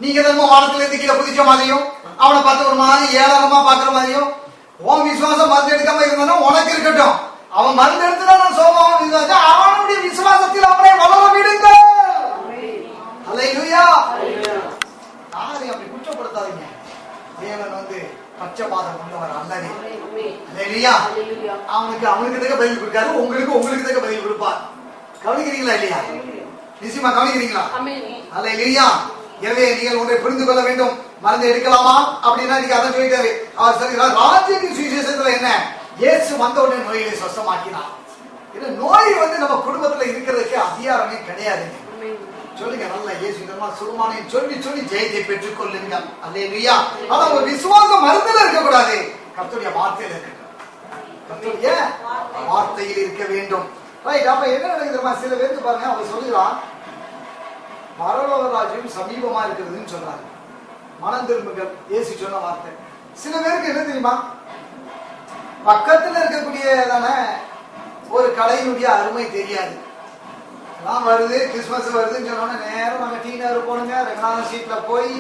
நீங்க தான் வானத்துல இருந்து கீழே குதிச்ச மாதிரியும் அவனை பார்த்து ஒரு மாதிரி ஏளனமா பாக்குற மாதிரியும் உன் விசுவாசம் மருந்து எடுக்காம இருந்தா உனக்கு இருக்கட்டும். அவன் மருந்து எடுத்துதான் நான் சோமாவும் விசுவாசம் அவனுடைய விசுவாசத்தில் அவனை வளர விடுங்க. அல்லேலூயா. யாரையும் அப்படி குற்றப்படுத்தாதீங்க. தேவன் பட்சபாதம் உள்ளவர் அல்லவே. அல்லேலூயா. அவனுக்கு தக்க பதில் கொடுக்காரு, உங்களுக்கு தக்க பதில் கொடுப்பார். கவனிக்கிறீங்களா இல்லையா? நிச்சயமா கவனிக்கிறீங்களா? அல்லேலூயா. எனவே நீங்கள் ஒன்றை புரிந்து கொள்ள வேண்டும். மருந்து எடுக்கலாமா அப்படின்னா நீங்க அதை சொல்லிட்டாரு. அவர் சொல்லுகிறார் ராஜ்யத்தின் சுவிசேஷத்துல என்ன, இயேசு வந்த உடனே நோய்களை சுத்தமாக்கினார். நோய் நம்ம குடும்பத்துல இருக்கிறதுக்கு அதிகாரமே கிடையாது. சொல்லுங்க நல்ல இயேசு சுருமானை சொல்லி சொல்லி ஜெயத்தை பெற்றுக் கொள்ளுங்கள். அல்லேலூயா. ஆனா ஒரு விசுவாசம் மருந்துல இருக்கக்கூடாது, கர்த்தருடைய வார்த்தையில இருக்கட்டும். கர்த்தருடைய வார்த்தையில் இருக்க வேண்டும். ரைட். அப்ப என்ன நடக்குது? சில பேருக்கு பாருங்க, அவர் சொல்லுகிறான் பரலோக ராஜ்யம் சமீபமா இருக்கிறதுன்னு சொல்றாங்க. மனம் திரும்புங்கள், இயேசு சொன்ன வார்த்தை. சில பேருக்கு என்ன தெரியுமா, பக்கத்துல இருக்கக்கூடியதான ஒரு கலையினுடைய அருமை தெரியாது. எல்லாம் வருது, கிறிஸ்துமஸ் வருதுன்னு சொன்னோன்னா நேரம் நாங்க டீ நகர் போனுங்க, ரெங்கநாதன் சீட்ல போய்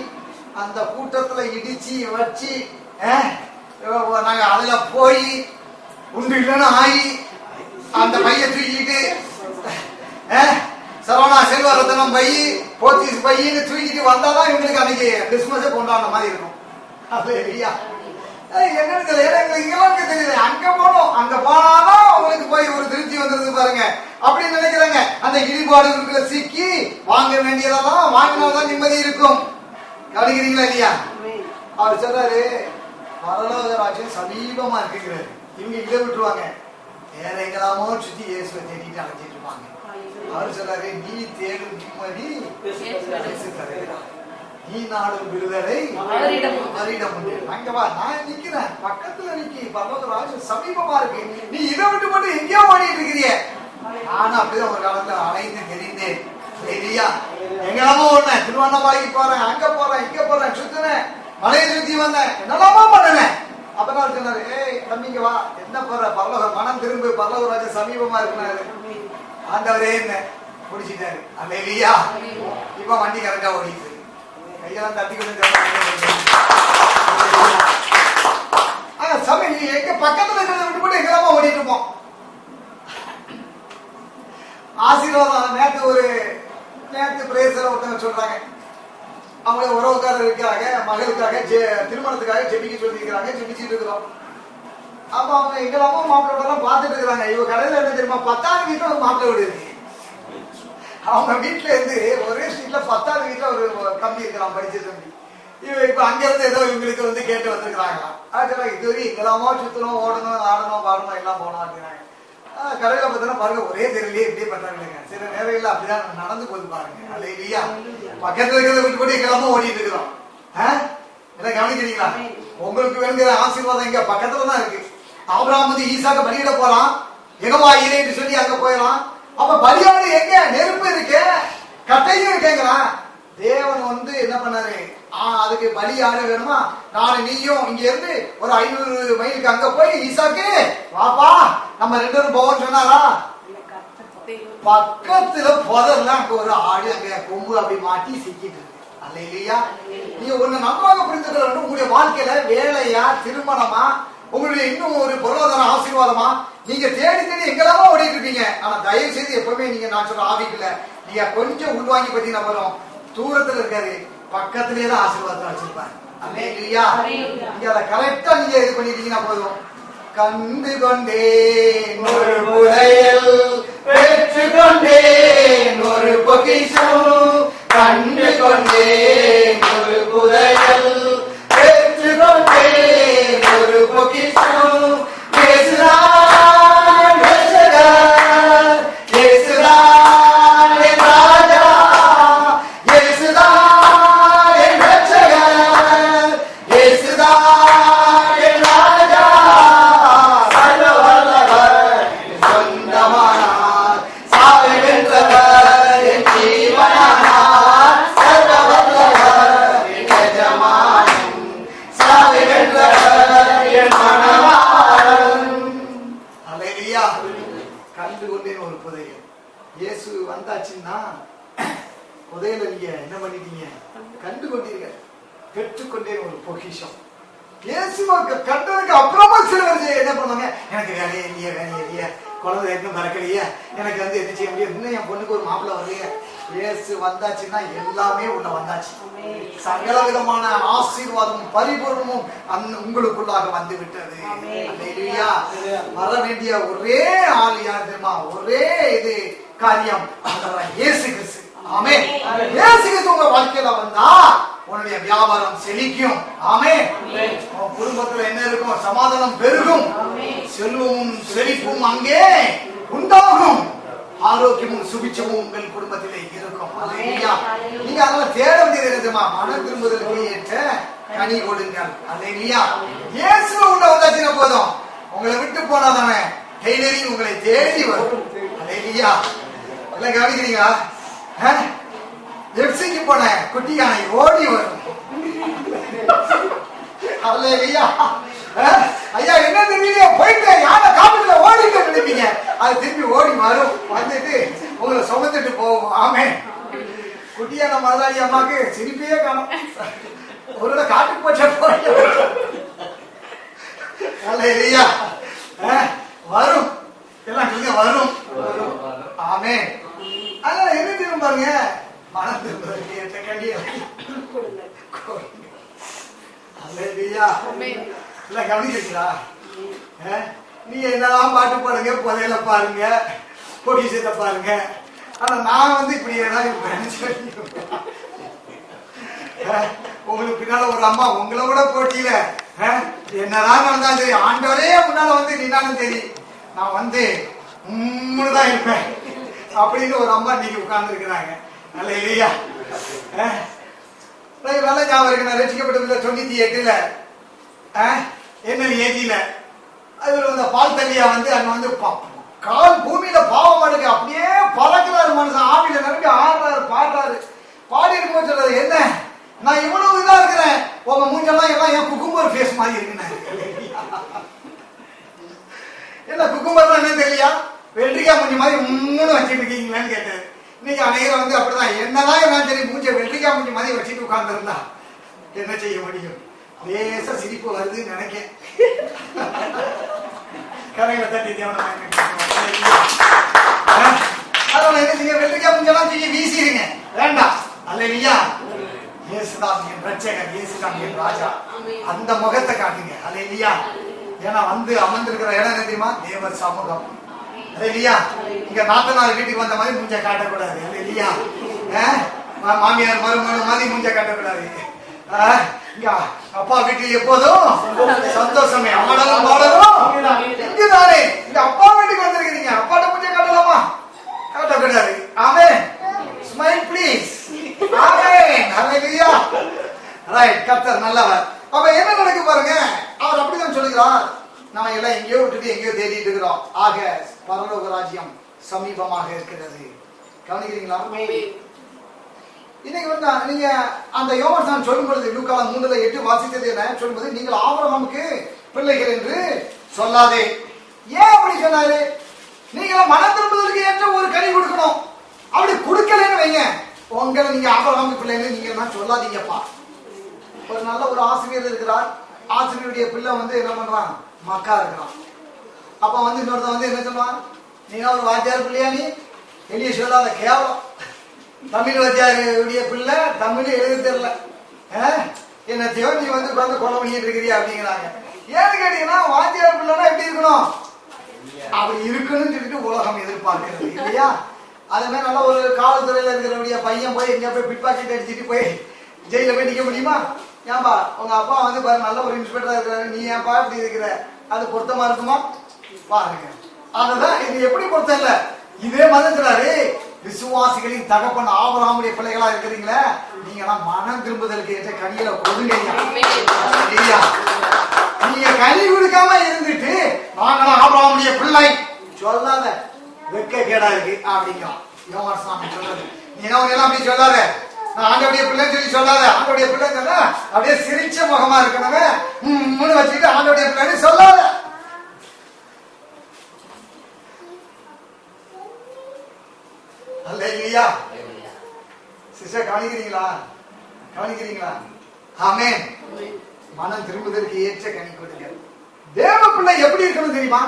அந்த கூட்டத்துல இடிச்சு வச்சு நாங்க அதுல போய் உண்டு இல்லைன்னு ஆகி அந்த பைய தூக்கிட்டு சரவணா செல்வரத்தனம் பை போத்தீஸ் பையின்னு தூக்கிட்டு வந்தாதான் இவங்களுக்கு அன்னைக்கு கிறிஸ்துமஸை கொண்டாடுற மாதிரி இருக்கும். அல்லேலூயா. என்னன்னு தெரியல, எங்களுக்கு இங்கெல்லாம் தெரியல. அங்க போனோம், அங்க போனாலும் அவங்களுக்கு போய் ஒரு திருப்தி வந்துருது பாருங்க அப்படின்னு நினைக்கிறாங்க. அந்த இடிபாடுகளுக்குள்ள சிக்கி வாங்க வேண்டியதெல்லாம் வாங்கினால்தான் நிம்மதி இருக்கும். கவனிக்கிறீங்களா இல்லையா? அவர் சொல்றாரு பரலோக ராஜ்யம் சமீபமா இருக்குங்கிறாரு. இவங்க இதை விட்டுருவாங்க, வேற எங்கெல்லாமோ சுத்தி இயேசுவை தேடிட்டு அழைச்சிட்டு இருப்பாங்க. அவர் சொல்றாரு நீ தேடும் நிம்மதி நீ நாடும் விடுதலை அவரிடம் உண்டு. அங்க வா, நான் நிக்கிறேன், பக்கத்துல நிக்கி, பரலோக ராஜ்யம் சமீபமா இருக்கு. நீ இதை விட்டு மட்டும் எங்கேயோ ஓடிட்டு இருக்கிறிய. நானும் அப்படிதான் ஒரு காலத்துல அலைந்து தெரிந்தேன். சரியா? எங்கெல்லாமோ ஓடுனேன், திருவண்ணாமலைக்கு போறேன், அங்க போறேன், இங்க போறேன், சுத்துனேன், மலையை சுத்தி வந்தேன், என்னெல்லாமோ பண்ணுனேன். அப்பதான் சொன்னாரு, ஏய் தம்பிங்க வா, என்ன போற, பரலோக மனம் திரும்ப, பரலோக ராஜ்யம் சமீபமா இருக்குனாரு. ஆண்டவரே என்ன குடிச்சிட்டாரு. அல்லேலூயா. இப்ப வண்டி கரெக்டா ஓடிட்டு கையெல்லாம் தட்டி கொண்டு சமயம் எங்க பக்கத்துல இருக்கிறத விட்டு போட்டு எங்கெல்லாமோ ஓடிட்டு இருப்போம். ஆசீர்வாதம் நேற்று பிரேசல ஒருத்தவங்க சொல்றாங்க, அவங்கள உறவுக்காரர் இருக்காங்க, மகளுக்காக திருமணத்துக்காக ஜெபிக்க சொல்லியிருக்கிறாங்க, ஜெபிச்சுட்டு இருக்கிறோம். அப்ப அவங்க எங்கெல்லாமோ மாப்பிள்ளோட எல்லாம் பார்த்துட்டு இருக்கிறாங்க. இவங்க கடையில என்ன தெரியுமா, 10வது வீட்டுல ஒரு மாப்பிள்ளை வீடு இருக்கு. அவங்க வீட்டுல இருந்து ஒரே ஸ்ட்ரீட்ல 10வது வீட்டுல ஒரு தம்பி இருக்கிறான், படிச்ச தம்பி. இவங்க இப்ப அங்க இருந்து ஏதோ இவங்களுக்கு கேட்டு வந்திருக்கிறாங்களாம். அதனால இதுவரை எங்கெல்லாமோ சுத்தணும், ஓடணும், ஆடணும், பாடணும், எல்லாம் போனோம் அப்படிங்கிறாங்க. கடையில பார்த்தோன்னா பாருங்க ஒரே தெருவிலேயே இப்படியே பண்றாங்க. சில நேரங்கள்ல அப்படிதான் நடந்து போது பாருங்க. அல்லேலூயா. பக்கத்துல இருக்கிறத விட்டு போட்டு எங்கெல்லாமோ ஓடிட்டு இருக்கிறோம். எல்லாம் கவனிக்கிறீங்களா? உங்களுக்கு வேண்டிய ஆசீர்வாதம் இங்க பக்கத்துல தான் இருக்கு. ஆபிரகாம் ஈசாக்க பலியிட போறான், எகவா ஈரேன்னு சொல்லி அங்க போயிடலாம். அப்ப பலியாடு எங்க, நெருப்பு இருக்கு, கட்டையும் இருக்கேங்கிறான். தேவன் என்ன பண்ணாரு, அதுக்கு பலியாடு வேணுமா, நானும் நீயும் இங்க இருந்து ஒரு 500 மைலுக்கு அங்க போய் ஈசாக்கு வாப்பா நம்ம 2 பேரும் போவோம்னு சொன்னாரா? பக்கத்துல புதர்லாம் அங்க ஒரு ஆடு அங்க கொம்பு அப்படி மாட்டி சிக்கிட்டு இருக்கு. அல்லேலூயா. நீங்க ஒண்ணு நன்றாக புரிந்து கொள்ள வேண்டும். உங்களுடைய வாழ்க்கையில வேலையா, திருமணமா, உங்களுடைய இன்னும் ஒரு பொருளாதார ஆசீர்வாதமா, நீங்க தேடி தேடி எங்கெல்லாமோ ஓடிட்டு இருப்பீங்க. ஆனா தயவு செய்து எப்பவுமே நீங்க நான் சொல்ற ஆவிக்குள்ள நீங்க கொஞ்சம் உள்வாங்கி பத்தீங்கன்னா போதும், தூரத்துல இருக்காரு, பக்கத்திலேயே தான் ஆசீர்வாதத்தை வச்சிருப்பாரு. அல்லேலூயா. நீங்க அதை கரெக்டா நீங்க இது பண்ணிட்டீங்கன்னா போதும். கண்டு கொண்டேன் ஒரு புதையல், பெற்று கொண்டேன் ஒரு பொக்கிஷம், கண்டு கொண்டேன் ஒரு புதையல், பெற்று கொண்டேன் ஒரு பொக்கிஷம். சர்வவல்லவர் பெற்றுக்கொண்டேன் ஒரு பொக்கிஷம். இயேசுவை கண்டதுக்கு அப்புறமா சிலர் என்ன பண்ணுவாங்க, எனக்கு வேலையே இல்லையே, குழந்தை இன்னும் மறக்கலையே, எனக்கு வந்து என்ன செய்ய முடியும், இன்னும் என் பொண்ணுக்கு ஒரு மாப்பிள்ளை வரலையே. இயேசு வந்தாச்சுன்னா எல்லாமே உள்ள வந்தாச்சு. சகல விதமான ஆசீர்வாதமும் பரிபூர்ணமும் உங்களுக்குள்ளாக வந்து விட்டது. வர வேண்டிய ஒரே ஆள் யார் தெரியுமா? ஒரே இது காரியம் இயேசு கிறிஸ்து. ஆமென். இயேசு கிறிஸ்து உங்க வாழ்க்கையில வந்தா உன்னுடைய வியாபாரம் செழிக்கும். ஆமென். உன் குடும்பத்துல என்ன இருக்கும்? சமாதானம் பெருகும், செல்வமும் செழிப்பும் அங்கே உண்டாகும், ஆரோக்கியமும் சுபிச்சமும் உங்கள் குடும்பத்திலே இருக்கும். நீங்க அதெல்லாம் தேட வேண்டியது தெரியுமா? மன திரும்புதலுக்கு ஏற்ற கனி கொடுங்கள். அல்லேலூயா. இயேசுவை உள்ள வந்தாச்சுன்னா போதும், உங்களை விட்டு போனாதானே டெய்லரிங் உங்களை தேடி வரும். அல்லேலூயா. எல்லாம் கவனிக்கிறீங்களா? எப்சிக்கு போன குட்டி யானை ஓடி வரும். அல்லேலூயா. ஐயா என்ன தெரியலையே, போயிட்டேன், யானை காப்பீட்டுல ஓடிட்டு நினைப்பீங்க, அது திரும்பி ஓடி வரும், வந்துட்டு உங்களை சுமந்துட்டு போவோம். ஆமென். குட்டியான மதுராளி அம்மாக்கு சிரிப்பையே காணும். ஒரு காட்டுக்கு போச்ச போய் அல்லேலூயா. வரும், எல்லாம் சொல்லுங்க, வரும். ஆமென். அதனால என்ன தெரியும் பாருங்க, மனம் திரும்புதலுக்கு ஏற்ற கனியை அல்லேலூயா. எல்லாம் கவனிக்கிறீங்களா? நீங்க என்னதான் பாட்டு பாடுங்க, புதையல பாருங்க, பொக்கிஷத்தை பாருங்க, ஆனா நான் வந்து இப்படி உங்களுக்கு பின்னால ஒரு அம்மா உங்களை கூட போட்டியில என்னதான் நடந்தாலும் சரி, ஆண்டவரே முன்னால வந்து நின்னாலும் சரி, நான் வந்து தான் இருப்பேன் அப்படின்னு ஒரு அம்மா இன்னைக்கு உட்கார்ந்து இருக்கிறாங்க. நல்ல இல்லையா? நல்ல ஞாபகம் இருக்கு. நான் ரசிக்கப்பட்டதுல 98ல என்ன ஏஜில அதுல அந்த பால் தண்ணியா வந்து அங்க வந்து கால் பூமியில பாவம் எடுக்க அப்படியே பறக்கிறாரு மனுஷன், ஆவியில நிரம்பி ஆடுறாரு, பாடுறாரு. பாடி இருக்கும் சொல்றாரு, என்ன நான் இவ்வளவு இதா இருக்கிறேன், உங்க மூஞ்செல்லாம் எல்லாம் என் குக்கும்பர் ஃபேஸ் மாதிரி இருக்குன்னு. என்ன குக்கும்பர் என்ன தெரியலையா? வெள்ளரிக்காய் மூஞ்சி மாதிரி முன்னு வச்சுட்டு இருக்கீங்களான்னு கேட்டாரு. இன்னைக்கு அநேகர் வந்து அப்படிதான், என்னதான் என்ன சரி மூஞ்ச வெள்ளரிக்காய் மூஞ்சி மாதிரி வச்சுட்டு உட்கார்ந்து இருந்தா என்ன செய்ய முடியும்? லேசா சிரிப்பு வருதுன்னு நினைக்க கரையில தட்டி அதனால என்ன செய்ய, வெள்ளரிக்காய் மூஞ்செல்லாம் தூக்கி வீசிடுங்க, வேண்டாம். அல்லேலூயா. இயேசுதான் என் ரட்சகர், இயேசுதான் என் ராஜா, அந்த முகத்தை காட்டுங்க. அல்லேலூயா. ஏன்னா வந்து அமர்ந்திருக்கிற இடம் என்ன தெரியுமா? தேவர் சமூகம். அல்லேலூயா. இங்க நாத்தனார் வீட்டுக்கு வந்த மாதிரி மூஞ்ச காட்டக்கூடாது. அல்லேலூயா. மாமியார் மருமகன் மாதிரி மூஞ்ச காட்டக்கூடாது. இங்க அப்பா வீட்டுல எப்போதும் சந்தோஷமே, ஆடலும் பாடலும் இங்குதானே. இந்த அப்பா வீட்டுக்கு வந்திருக்கிறீங்க, அப்பாட்ட மூஞ்ச காட்டலாமா? காட்டக்கூடாது. ஆமென். Smile please. ஆமென். அல்லேலூயா. ரைட். கர்த்தர் நல்லவர். அப்ப என்ன நடக்கு பாருங்க, அவர் அப்படிதான் சொல்லுகிறார், நம்ம எல்லாம் எங்கேயோ விட்டுட்டு எங்கேயோ தேடிட்டு இருக்கிறோம், ஆக பரலோக ராஜ்யம் சமீபமாக இருக்கிறது. கவனிக்கிறீங்களா? இன்னைக்கு வந்து நீங்க அந்த யோவான் சொல்லும் பொழுது லூக்கா 3:8 வாசித்தது என்ன சொல்லும்போது, நீங்கள் ஆபிரகாமுக்கு பிள்ளைகள் என்று சொல்லாதே. ஏன் அப்படி சொன்னாரு? நீங்க மனம் திரும்புவதற்கு ஏற்ற ஒரு கனி கொடுக்கணும். அப்படி கொடுக்கலன்னு வைங்க, உங்களை நீங்க ஆபிரகாமுக்கு பிள்ளைன்னு நீங்க என்ன சொல்லாதீங்கப்பா. ஒரு நல்ல ஒரு ஆசிரியர் இருக்கிறார், ஆசிரியருடைய பிள்ளை வந்து என்ன பண்றான், மக்கா இருக்கிறான். அப்ப வந்து இன்னொருத்த வந்து என்ன சொல்லுவான், நீங்க ஒரு வாத்தியார் பிள்ளையா, நீ வெளியே சொல்லாத, கேவலம். தமிழ் வாத்தியாருடைய பிள்ளை தமிழ் எழுத தெரியல, என்னத்தையோ நீ வந்து உட்காந்து கொலை பண்ணிட்டு இருக்கிறியா அப்படிங்கிறாங்க. ஏன்னு கேட்டீங்கன்னா, வாத்தியார் பிள்ளைனா எப்படி இருக்கணும், அப்படி இருக்கணும்னு சொல்லிட்டு உலகம் எதிர்பார்க்கிறது இல்லையா? அதே மாதிரி நல்ல ஒரு காவல்துறையில இருக்கிறவருடைய பையன் போய் எங்க போய் பிட் பாக்கெட் அடிச்சுட்டு போய் ஜெயில போய் நிக்க முடியுமா? ஏன்பா உங்க அப்பா வந்து பாரு நல்ல ஒரு இன்ஸ்பெக்டரா இருக்கிறாரு, நீ ஏன்பா இப்படி இருக்கிற, அது பொருத்தமா இருக்குமா? பாருங்க. அதுதான் இது எப்படி பொருத்தம் இல்ல. இதே மதத்துறாரு, விசுவாசிகளின் தகப்பன் ஆபிரகாமுடைய பிள்ளைகளா இருக்கிறீங்களே, நீங்க எல்லாம் மனம் திரும்புதலுக்கு ஏற்ற கனியில கொடுங்க. நீங்க கனி கொடுக்காம இருந்துட்டு நாங்களாம் ஆபிரகாமுடைய பிள்ளை சொல்லாத, வெக்க கேடா இருக்கு அப்படிங்க யோவான் சாமி சொல்றது. நீ எல்லாம் அப்படி சொல்லாத, நான் ஆண்டவருடைய பிள்ளைன்னு சொல்லி சொல்லாத. ஆண்டவருடைய பிள்ளைன்னு சொன்னா அப்படியே சிரிச்ச முகமா இருக்கணுமே, முன்னு வச்சுக்கிட்டு ஆண்டவருடைய பிள்ளைன்னு சொல்லாத. அல்லேலூயா. சிஸ்டர் கவனிக்கிறீங்களா? கவனிக்கிறீங்களா? ஆமென். மனம் திரும்புவதற்கு ஏற்ற கனி கொடுங்கள். தேவ பிள்ளை எப்படி இருக்கணும் தெரியுமா?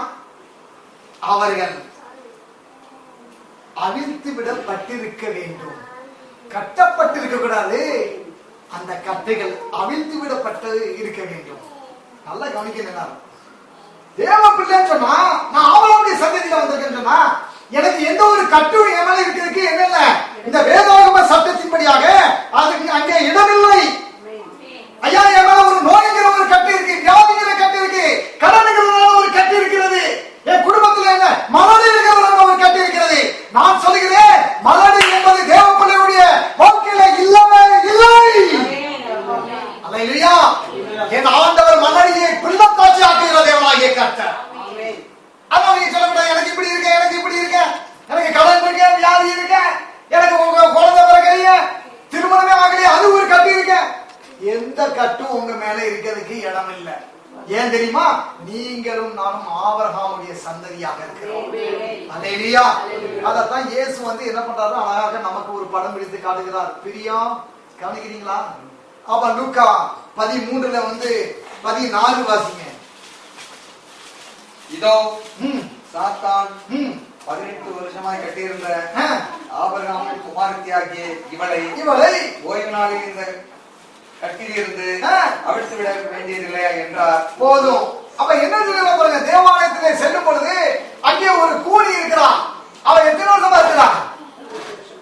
அவர்கள் அவிழ்த்து விடப்பட்டிருக்க வேண்டும், கட்டப்பட்டிருக்க கூடாது. அந்த கட்டைகள் அவிழ்த்து விடப்பட்டு இருக்க வேண்டும். நல்லா கவனிக்கணும். தேவ பிள்ளைன்னு சொன்னா, நான் ஆபிரகாமுடைய சந்ததியில வந்திருக்கேன்னு சொன்னா, எனக்கு எந்த ஒரு கட்டும் என் மேல இருக்கிறதுக்கு என்ன இல்ல. இந்த வேதாகம சட்டத்தின்படியாக அதுக்கு அங்கே இடமில்லை. ஐயா, என் மேல ஒரு நோய்ங்கிற ஒரு கட்டு இருக்கு, வியாதிங்கிற கட்டு இருக்கு, கடனுங்கிற ஒரு கட்டு இருக்கிறது, என் குடும்பத்தில் என்ன மலடு இருக்கிற ஒரு கட்டு இருக்கிறது. நான் சொல்கிறேன், மலடு என்பது தேவ பிள்ளையுடைய வாழ்க்கையில இல்லவே இல்லை. அல்லேலூயா. என் ஆண்டவர் மலடியை பிள்ளத்தாட்சி ஆக்குகிற தேவனாகிய கர்த்தர். அதான் நீங்க சொல்லக்கூடாது, எனக்கு இப்படி இருக்க, எனக்கு இப்படி இருக்க, எனக்கு கடன் இருக்க, வியாதி இருக்க, எனக்கு குழந்தை பிறகு திருமணமே ஆகலையே, அது ஒரு கட்டு இருக்க. எந்த கட்டும் உங்க மேல இருக்கிறதுக்கு இடம் இல்லை. ஏன் தெரியுமா? நீங்களும் நானும் ஆபிரகாமுடைய சந்ததியாக இருக்கிறோம். அல்லேலூயா. அதத்தான் இயேசு என்ன பண்றாரு, அழகாக நமக்கு ஒரு படம் பிடித்து காட்டுகிறார். பிரியம் கவனிக்கிறீங்களா? அப்ப லூக்கா 13 14 வாசிங்க. இதோ சாத்தான் 18 வருஷமாய் கட்டியிருந்த ஆபிரகாமின் குமாரத்தியாகிய இவளை ஓய்வு நாளில் இந்த கட்டிலிருந்து அவிழ்த்து விட வேண்டியதில்லையா என்றார். போதும். அப்ப என்ன சொல்ல பாருங்க, தேவாலயத்திலே செல்லும் பொழுது அங்கே ஒரு கூலி இருக்கிறான். அவன் எத்தனை வருஷமா இருக்கிறான்?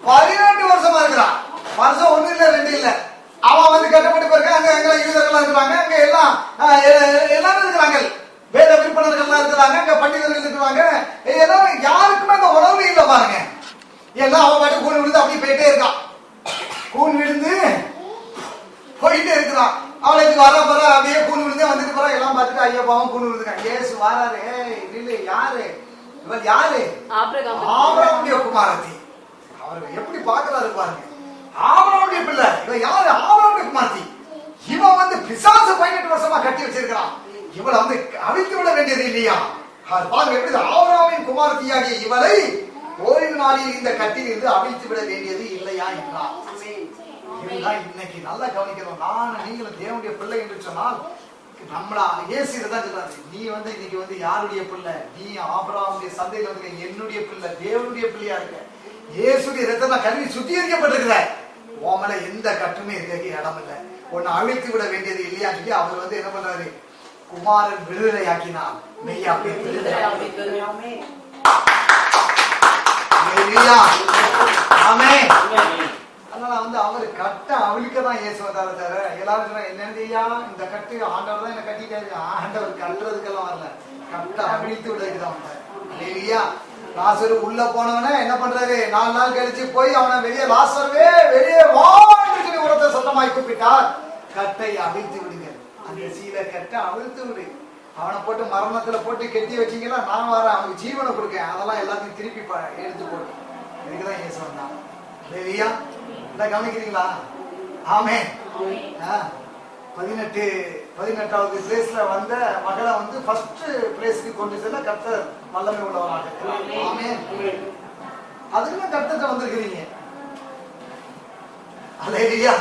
18 வருஷமா இருக்கிறான். வருஷம் 1 இல்ல 2 இல்ல. அவன் கட்டப்பட்டு போயிருக்கான். அங்க எங்க யூதர்கள் இருக்கிறாங்க, அங்க எல்லாம் எல்லாரும் இருக்கிறாங்க, வேத விற்பனர்கள் இருக்கிறாங்க, அங்க பண்டிதர்கள் இருக்கிறாங்க. எல்லாரும் யாருக்குமே அந்த உணர்வு இல்லை பாருங்க. எல்லாம் அவன் பாட்டு கூண் விழுந்து அப்படி போயிட்டே இருக்கான். கூண் விழுந்து போயிட்டே இருக்கிறான். அவளுக்கு வர அப்படியே கூண் விழுந்து வந்துட்டு போறா. எல்லாம் பார்த்துட்டு ஐயா பாவம் கூண் விழுந்துருக்கான். ஏசு வாராரு. இல்லை, யாரு இவர்? யாரு? ஆபிரகாமுடைய குமாரத்தி. அவர் எப்படி பாக்குறாரு பாருங்க. ஆபிரகாமுடைய பிள்ளை இவன் யாரு? ஆபிரகாமுடைய குமாரத்தி. இவன் பிசாசு 18 வருஷமா கட்டி வச்சிருக்கிறான். இவளை அழித்து விட வேண்டியது இல்லையா? பாருங்க எப்படி ஆபிரகாமின் குமாரத்தியாகிய இவளை ஓய்வு நாளில் இந்த கட்டில் இருந்து அழித்து விட வேண்டியது இல்லையா என்றார். இன்னைக்கு நல்லா கவனிக்கணும். நீங்களும் தேவனுடைய பிள்ளை என்று சொன்னால் நம்மளா இயேசு தான் சொல்றாரு. நீ இன்னைக்கு யாருடைய பிள்ளை? நீ ஆபிரகாமுடைய சந்தையில் என்னுடைய பிள்ளை, தேவனுடைய பிள்ளையா இருக்க. இயேசுடைய ரத்தத்தை கருவி சுத்திகரிக்கப்பட்டிருக்கிற உன் மேல எந்த கட்டுமே இருக்க இடம் இல்லை. உன்னை அழித்து விட வேண்டியது இல்லையா சொல்லி அவர் என்ன பண்றாரு? குமாரன் விடுதலை ஆக்கினார். மெய்யா அதனால அவர் கட்ட அவிழ்க்கதான் இயேசு வந்தாரு தவிர எல்லாரும் சொன்னா என்னையா இந்த கட்டு ஆண்டவர் தான் என்ன கட்டிட்டாரு. ஆண்டவர் கட்டுறதுக்கெல்லாம் வரல, கட்ட அவிழ்த்து விடுறதுக்குதான் வந்தாரு. இல்லையா? லாசரு உள்ள போனவன என்ன பண்றாரு? 4 நாள் கழிச்சு போய் அவனை வெளியே, லாசருவே வெளியே வா என்று சொல்லி உரத்தை சத்தமாய் கூப்பிட்டார். கட்டை அவிழ்த்து விடுங்க, அந்த சீலை கட்டை அவிழ்த்து விடு. அவனை போட்டு மரணத்துல போட்டு கெட்டி வச்சீங்களா, நான் வரேன், அவனுக்கு ஜீவனை கொடுக்கேன், அதெல்லாம் எல்லாத்தையும் திருப்பி எடுத்து போடு. இதுக்குதான் இயேசு வந்தான். இல்லையா? கவனிக்கிறீங்களா? ஆமே. 18வது பிளேஸ்ல வந்த மகளை ஃபர்ஸ்ட் பிளேஸ்க்கு கொண்டு செல்ல கர்த்தர் வல்லமை உள்ளவராக. ஆமே. அதுக்குள்ள கர்த்தர்ட்ட வந்திருக்கிறீங்க. அல்லேலூயா.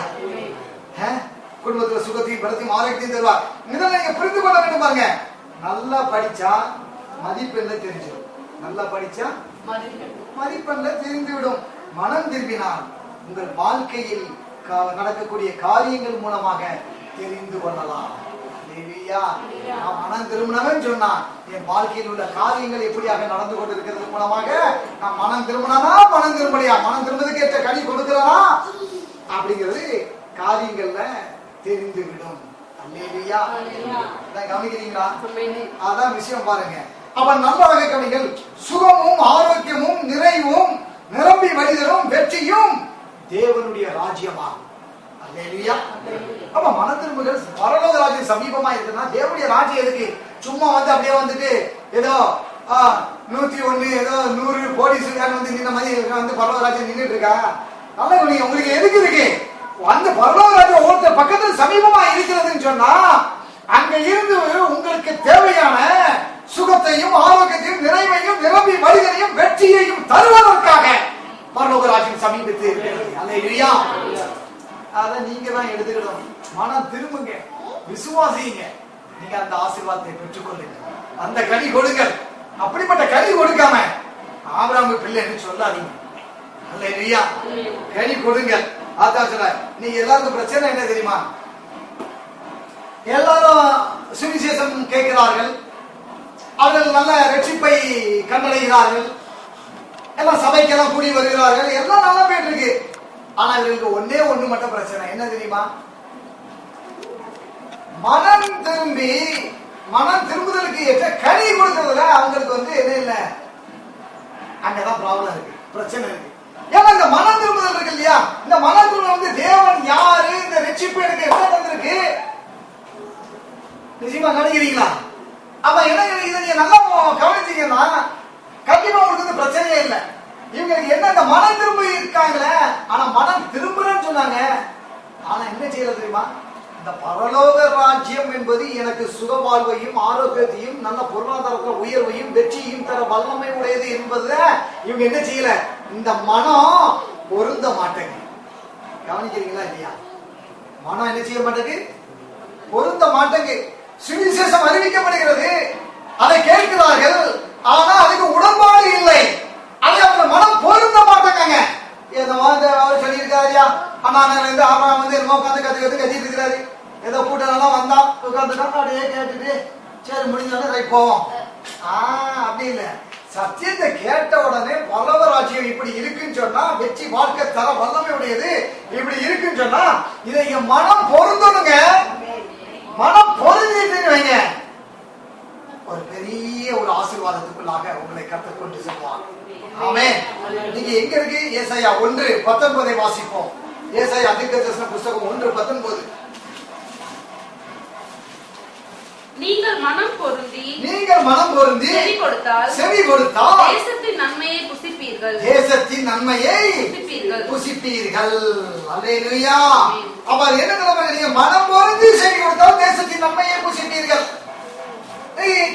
குடும்பத்துல சுகத்தையும் பலத்தையும் ஆரோக்கியத்தையும் தருவார். இதெல்லாம் நீங்க புரிந்து கொள்ள வேண்டும் பாருங்க. நல்லா படிச்சா மதிப்பெண்ல தெரிஞ்சிடும். நல்லா படிச்சா மதிப்பெண்ல தெரிந்துவிடும். மனம் திரும்பினால் உங்கள் வாழ்க்கையில் நடக்கக்கூடிய காரியங்கள் மூலமாக தெரிந்து கொள்ளலாம். நான் மனம் திரும்பினவன் சொன்னா என் வாழ்க்கையில் உள்ள காரியங்கள் எப்படியாக நடந்து கொண்டிருக்கிறது மூலமாக நான் மனம் திரும்பினா மனம் திரும்பலையா, மனம் திரும்பதுக்கு ஏற்ற கனி கொடுக்கிறனா அப்படிங்கிறது காரியங்கள்ல தெரிந்துவிடும். கவனிக்கிறீங்களா? அதான் விஷயம் பாருங்க. அப்ப நல்ல வகை கவிகள் சுகமும் ஆரோக்கியமும் நிறைவும் நிரம்பி வழிதலும் வெற்றியும் தேவனுடைய ராஜ்யமாகும். அப்ப மன திரும்புகள் பரலோக ராஜ்யம் சமீபமா இருக்குன்னா தேவனுடைய ராஜ்யம் எதுக்கு? சும்மா அப்படியே ஏதோ 101 ஏதோ 100 போலீஸ்காரன் நின்ன மாதிரி பரலோக ராஜ்யம் நின்றுட்டு இருக்கா? நல்லா உங்களுக்கு எதுக்கு இருக்கு? அந்த பரலோக ராஜ்யம் ஒருத்தர் பக்கத்துல சமீபமா இருக்கிறதுன்னு சொன்னா அங்க இருந்து உங்களுக்கு தேவையான சுகத்தையும் ஆரோக்கியத்தையும் நிறைவையும் நிரம்பி வழிகளையும் வெற்றியையும் தருவதற்காக பரலோக ராஜ்யம் சமீபத்தில் இருக்கிறது. அல்லேலூயா. அதை நீங்க தான் எடுத்துக்கணும். மனம் திரும்புங்க, விசுவாசிங்க, நீங்க அந்த ஆசீர்வாதத்தை பெற்றுக்கொள்ளுங்க. அந்த கனி கொடுங்கள். அப்படிப்பட்ட கனி கொடுக்காம ஆபிரகாம் பிள்ளைன்னு சொல்லாதீங்க. அல்லேலூயா. கனி கொடுங்கள். அதான் சொல்ற. நீங்க எல்லாருக்கும் பிரச்சனை என்ன தெரியுமா? எல்லாரும் சுவிசேஷம் கேட்கிறார்கள், அவர்கள் நல்ல ரட்சிப்பை கண்டடைகிறார்கள், எல்லாம் சபைக்கெல்லாம் கூடி வருகிறார்கள், எல்லாம் நல்லா போயிட்டு இருக்கு. ஆனா இவங்களுக்கு ஒன்னே ஒண்ணு மட்டும் பிரச்சனை என்ன தெரியுமா? மனம் திரும்புதலுக்கு ஏற்ற கனி கொடுக்கறதுல அவங்களுக்கு வந்து என்ன இல்ல, அங்கதான் ப்ராப்ளம் இருக்கு, பிரச்சனை இருக்கு. ஏன்னா இந்த மனம் திரும்புதல் இருக்கு இல்லையா, இந்த மனம் திரும்புதல் வந்து தேவன் யாரு, இந்த ரட்சிப்பு எனக்கு என்ன தந்திருக்கு நிச்சயமா நினைக்கிறீங்களா? அப்ப என்ன இதை நீங்க நல்லா கவனிச்சீங்கன்னா கண்டிப்பா உங்களுக்கு பிரச்சனையே இல்லை. இவங்களுக்கு என்ன, இந்த மனம் திரும்பி இருக்காங்களே, ஆனா மனம் திரும்புறேன்னு சொன்னாங்க, ஆனா என்ன செய்யல தெரியுமா? இந்த பரலோக ராஜ்யம் என்பது எனக்கு சுகவாழ்வையும் ஆரோக்கியத்தையும் நல்ல பொருளாதாரத்துல உயர்வையும் வெற்றியும் தர வல்லமை உடையது என்பது இவங்க என்ன செய்யல, இந்த மனம் பொருந்த மாட்டேங்க. கவனிக்கிறீங்களா இல்லையா? மனம் என்ன செய்ய மாட்டேங்குது, பொருந்த மாட்டேங்கு. சுவிசேஷம் அறிவிக்கப்படுகிறது, அதை கேட்கிறார்கள், ஆனா அதுக்கு உடன்பாடு இல்லை. அதை அவங்க மனம் பொருந்த மாட்டாங்க. ஏதோ அவர் சொல்லியிருக்காருயா, அண்ணா இருந்து ஆபராம் வந்து என்னமோ உட்காந்து கத்திட்டு இருக்கிறாரு, ஏதோ கூட்டம் வந்தா உட்காந்துட்டோம், அப்படியே கேட்டுட்டு சரி முடிஞ்சாலும் ரைட் போவோம். அப்படி இல்லை. சத்தியத்தை கேட்ட உடனே பரலோக ராஜ்யம் இப்படி இருக்குன்னு சொன்னா, வெற்றி வாழ்க்கை தர வல்லமை உடையது இப்படி இருக்குன்னு சொன்னா, இதை மனம் பொருந்தணுங்க. மனம் பொருந்திட்டு வைங்க, ஒரு பெரிய ஒரு ஆசீர்வாதத்துக்குள்ளாக உங்களை கற்றுக் கொண்டு செல்வார். ஆமென். நீங்க எங்க இருக்கு? ஏசாயா 1:19 வாசிப்போம். ஏசாயா தீர்க்கதரிசன புத்தகம் 1:19. நீங்கள் மனம் பொருந்தி செவி கொடுத்தால் தேசத்தின் நன்மையை புசிப்பீர்கள். அல்லேலூயா. அப்ப என்ன நிலைமை? நீங்க மனம் பொருந்தி செவி கொடுத்தால் தேசத்தின் நன்மையை புசிப்பீர்கள்.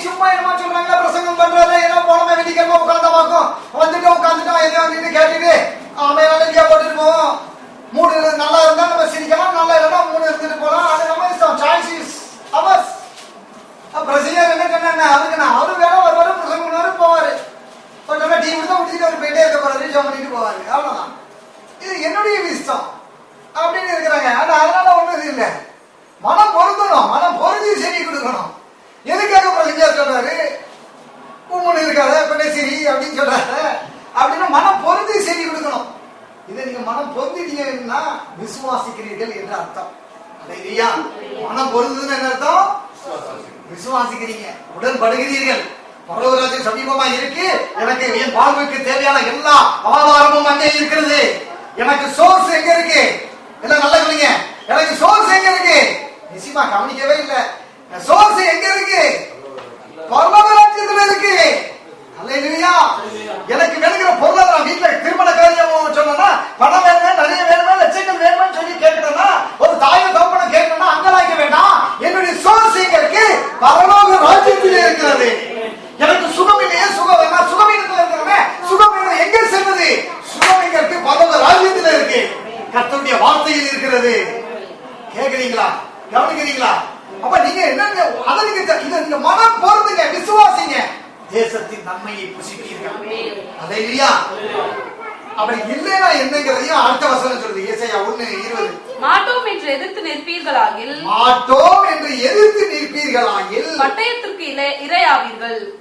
சும்மா என்னமா சொல்றாங்க, பிரசங்கம் பண்றாங்க, ஏன்னா போனமே வெடிக்காம உட்கார்ந்த பார்க்கும், உட்காந்துட்டோம் எதை வந்துட்டு கேட்டுட்டு அமைதியா போட்டுட்டு போவோம். 3 நல்லா இருந்தா நம்ம சிரிக்கலாம், நல்லா இல்லைன்னா 3 இருந்துட்டு போலாம். அது நம்ம இஷ்டம். Choice is hours. பிரசிடர் என்ன சொன்ன, அதுக்கு நான் அவரு வேற வருவாரு, பிரசங்கம் பண்ணுவாரு, போவாரு, கொஞ்சம் டீ கொடுத்தா முடிச்சுட்டு அவர் போயிட்டே இருக்க போறாரு, ரிஜம் பண்ணிட்டு போவாரு, அவ்வளவுதான். இது என்னுடைய இஷ்டம் அப்படின்னு இருக்கிறாங்க. ஆனா அதனால ஒண்ணும் இது இல்லை. மனம் பொருந்தணும், மனம் பொருந்தி செவி கொடுக்கணும். எதுக்காக பிரசிடர் சொல்றாரு, உம்முன்னு இருக்காத சிரி அப்படின்னு சொல்றாரு, அப்படின்னா மனம் பொருந்தி செவி கொடுக்கணும். இதை நீங்க மனம் பொருந்திட்டீங்கன்னா விசுவாசிக்கிறீர்கள் என்று அர்த்தம். இல்லையா? மனம் பொருந்துன்னு என்ன அர்த்தம்? விசுவாசிக்கிறீங்க, உடன்படுகிறீர்கள். பரலோகராஜ்யம் சமீபமா இருக்கு, எனக்கு என் வாழ்வுக்கு தேவையான எல்லா ஆதாரமும் அங்கே இருக்கிறது. எனக்கு சோர்ஸ் எங்க இருக்கு? எல்லாம் நல்லா சொல்லுங்க, எனக்கு சோர்ஸ் எங்க இருக்கு? நிச்சயமா கவனிக்கவே இல்லை. சோர்ஸ் எங்க இருக்கு? பரலோகராஜ்யத்துல இருக்கு. அல்லேலூயா. எனக்கு வேணுங்கிற பொருளாதாரம், வீட்டுல திருமண காரியம் சொன்னா பணம் வேணுமே, நிறைய வேணுமே, லட்சங்கள் வேணுமே சொல்லி கேட்கணும்னா, ஒரு தாயை தோப்பனம் கேட்கணும்னா அங்கலாய்க்க வேண்டாம். என்னுடைய சோர்ஸ் எங்க இருக்கு? பரலோக ராஜ்யத்திலே இருக்கிறது. எனக்கு சுகம் இல்லையே, சுகம் வேணா, சுகம் இருக்கிறது, சுகம் வேணும், எங்க செல்வது? சுகம் எங்க இருக்கு? பரலோக ராஜ்யத்திலே இருக்கு, கர்த்தருடைய வார்த்தையில் இருக்கிறது. கேக்குறீங்களா? கவனிக்கிறீங்களா? அப்ப நீங்க என்ன, அதை நீங்க மனம் பொருந்துங்க, விசுவாசிங்க, தேசத்தின் நன்மையை புசிப்பீர்கள். அல்லேலூயா. அப்படி இல்லைன்னா என்னங்கிறதையும் அடுத்த வசனம் சொல்லுது. ஏசாயா 1:20. மாட்டோம் என்று எதிர்த்து நிற்பீர்களாகில்,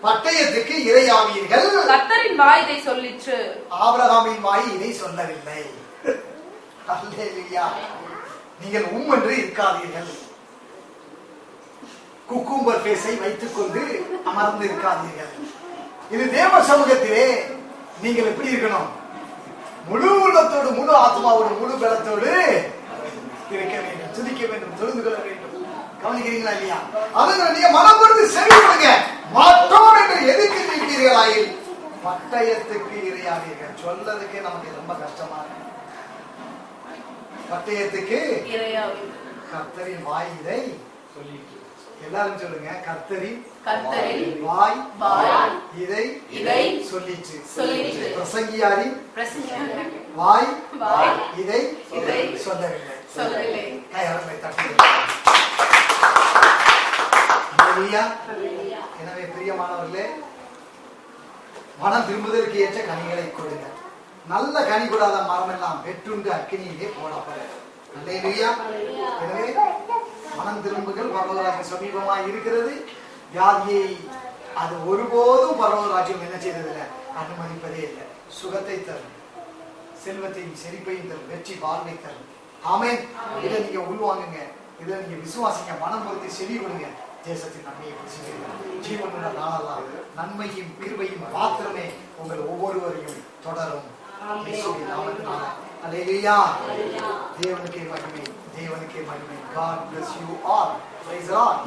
பட்டயத்திற்கு இரையாவீர்கள். கர்த்தரின் வாய் இதை சொல்லிற்று. ஆபிரகாமின் வாய் இதை சொல்லவில்லை. அல்லேலூயா. நீங்கள் என்று இருக்காதீர்கள், குக்கும்பர் பேசை வைத்துக் கொண்டு அமர்ந்து இருக்காதீர்கள். இது தேவ சமூகத்திலே நீங்கள் எப்படி இருக்கணும்? முழு உள்ளத்தோடு, முழு ஆத்மாவோடு, முழு பலத்தோடு இருக்க வேண்டும், துதிக்க வேண்டும், தொழுது கொள்ள வேண்டும். கவனிக்கிறீங்களா இல்லையா? அதனால நீங்க மனம் பொறுத்து செவி கொடுங்க. மாட்டோம் என்று எதுக்கு நிற்பீர்களாயில் பட்டயத்துக்கு இரையாவீர்கள். சொல்லதுக்கே நமக்கு ரொம்ப கஷ்டமா இருக்கு. பட்டயத்துக்கு கர்த்தரின் வாய் இதை சொல்லிட்டு, எல்லாரும் சொல்லுங்க, கர்த்தரின் வாய் இதை சொல்லிச்சு. பிரசங்கியாரின் வாய் இதை சொல்லவில்லை. சொல்லவில்லை. கையாளர்களை தட்டுங்கள். ஹல்லேலூயா. எனவே பிரியமானவர்களே, மனம் திரும்புதலுக்கு ஏற்ற கனிகளை கொடுங்க. நல்ல கனி கூடாத மரம் எல்லாம் வெட்டுண்டு அக்கினியிலே போடப்படும். ஹல்லேலூயா. எனவே மனம் திரும்புகள் பரலோகராஜ்யம் சமீபமாய் இருக்கிறது. வியாதியை அது ஒருபோதும் பரலோகராஜ்யம் என்ன செய்ததில்லை, அனுமதிப்பதே இல்லை. சுகத்தை தரும், செல்வத்தையும் செழிப்பையும் தரும், வெற்றி வாழ்வை தரும். ஆமென். இதை நீங்க உள்வாங்குங்க, இதை நீங்க விசுவாசிங்க, மனம் பொறுத்து செவி கொடுங்க. தேசத்தின் நன்மையை ஜீவனுள்ள நாளெல்லாம் நன்மையும் கிருபையும் மாத்திரமே உங்கள் ஒவ்வொருவரையும் தொடரும். அல்லேலூயா. தேவனுக்கே மகிமை, தேவனுக்கே மகிமை. God bless you all. Praise the Lord.